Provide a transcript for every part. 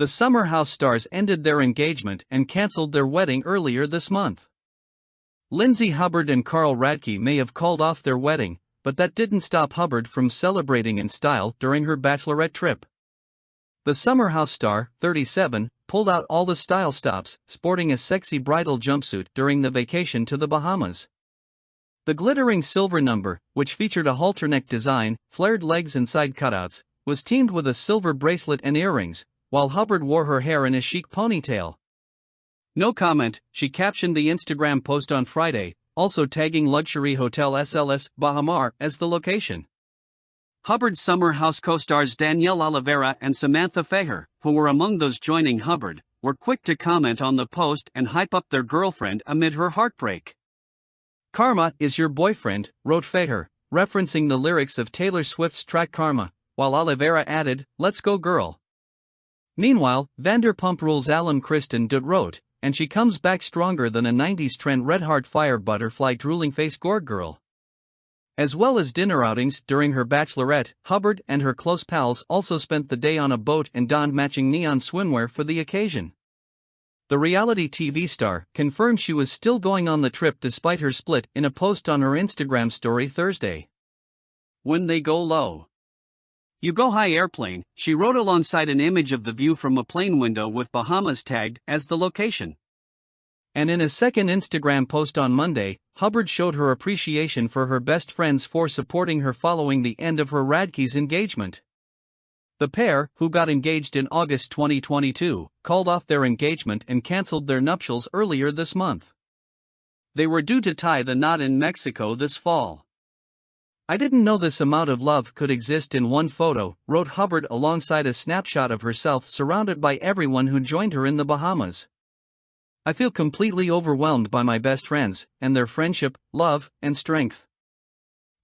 The Summer House stars ended their engagement and cancelled their wedding earlier this month. Lindsay Hubbard and Carl Radke may have called off their wedding, but that didn't stop Hubbard from celebrating in style during her Bachelorette trip. The Summer House star, 37, pulled out all the style stops, sporting a sexy bridal jumpsuit during the vacation to the Bahamas. The glittering silver number, which featured a halter neck design, flared legs and side cutouts, was teamed with a silver bracelet and earrings, while Hubbard wore her hair in a chic ponytail. No comment, she captioned the Instagram post on Friday, also tagging luxury hotel SLS Bahamar as the location. Hubbard's Summer House co-stars Danielle Oliveira and Samantha Feher, who were among those joining Hubbard, were quick to comment on the post and hype up their girlfriend amid her heartbreak. "Karma is your boyfriend," wrote Feher, referencing the lyrics of Taylor Swift's track Karma, while Oliveira added, "Let's go girl." Meanwhile, Vanderpump Rules' alum Kristen Dutt wrote, "And she comes back stronger than a 90s trend red heart fire butterfly drooling face gore girl." As well as dinner outings during her Bachelorette, Hubbard and her close pals also spent the day on a boat and donned matching neon swimwear for the occasion. The reality TV star confirmed she was still going on the trip despite her split in a post on her Instagram story Thursday. "When they go low, you go high airplane," she wrote alongside an image of the view from a plane window with Bahamas tagged as the location. And in a second Instagram post on Monday, Hubbard showed her appreciation for her best friends for supporting her following the end of her Radke's engagement. The pair, who got engaged in August 2022, called off their engagement and cancelled their nuptials earlier this month. They were due to tie the knot in Mexico this fall. "I didn't know this amount of love could exist in one photo," wrote Hubbard alongside a snapshot of herself surrounded by everyone who joined her in the Bahamas. "I feel completely overwhelmed by my best friends, and their friendship, love, and strength."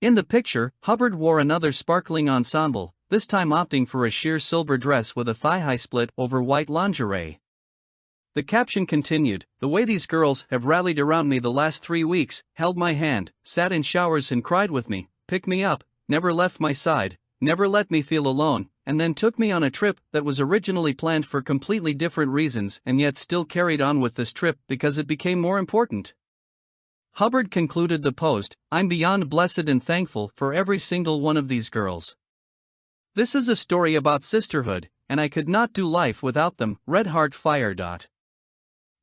In the picture, Hubbard wore another sparkling ensemble, this time opting for a sheer silver dress with a thigh-high split over white lingerie. The caption continued, "The way these girls have rallied around me the last 3 weeks, held my hand, sat in showers and cried with me, picked me up, never left my side, never let me feel alone, and then took me on a trip that was originally planned for completely different reasons and yet still carried on with this trip because it became more important." Hubbard concluded the post, "I'm beyond blessed and thankful for every single one of these girls. This is a story about sisterhood, and I could not do life without them, red heart fire.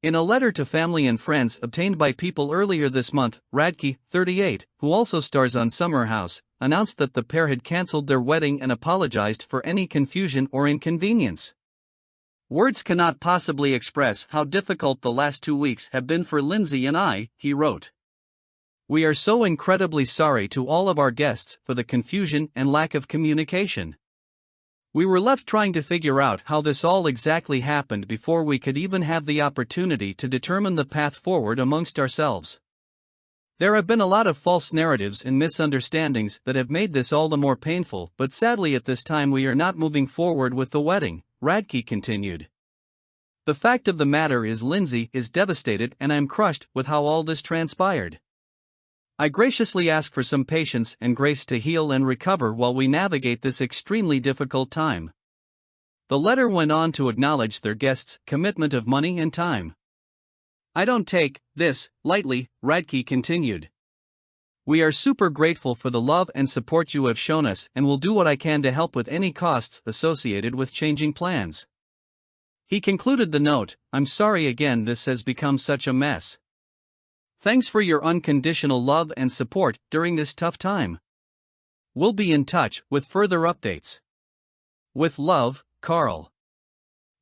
In a letter to family and friends obtained by People earlier this month, Radke, 38, who also stars on Summer House, announced that the pair had cancelled their wedding and apologized for any confusion or inconvenience. "Words cannot possibly express how difficult the last 2 weeks have been for Lindsay and I," he wrote. "We are so incredibly sorry to all of our guests for the confusion and lack of communication. We were left trying to figure out how this all exactly happened before we could even have the opportunity to determine the path forward amongst ourselves. There have been a lot of false narratives and misunderstandings that have made this all the more painful, but sadly at this time we are not moving forward with the wedding," Radke continued. "The fact of the matter is Lindsay is devastated and I'm crushed with how all this transpired. I graciously ask for some patience and grace to heal and recover while we navigate this extremely difficult time." The letter went on to acknowledge their guests' commitment of money and time. "I don't take this lightly," Radke continued. "We are super grateful for the love and support you have shown us and will do what I can to help with any costs associated with changing plans." He concluded the note, "I'm sorry again this has become such a mess. Thanks for your unconditional love and support during this tough time. We'll be in touch with further updates. With love, Carl."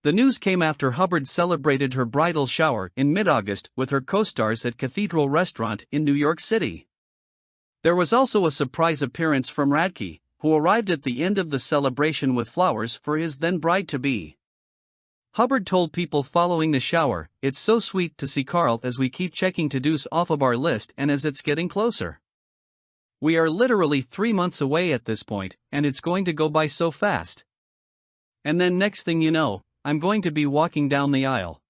The news came after Hubbard celebrated her bridal shower in mid-August with her co-stars at Cathedral Restaurant in New York City. There was also a surprise appearance from Radke, who arrived at the end of the celebration with flowers for his then bride-to-be. Hubbard told People following the shower, "It's so sweet to see Carl as we keep checking to-dos off of our list and as it's getting closer. We are literally 3 months away at this point, and it's going to go by so fast. And then next thing you know, I'm going to be walking down the aisle."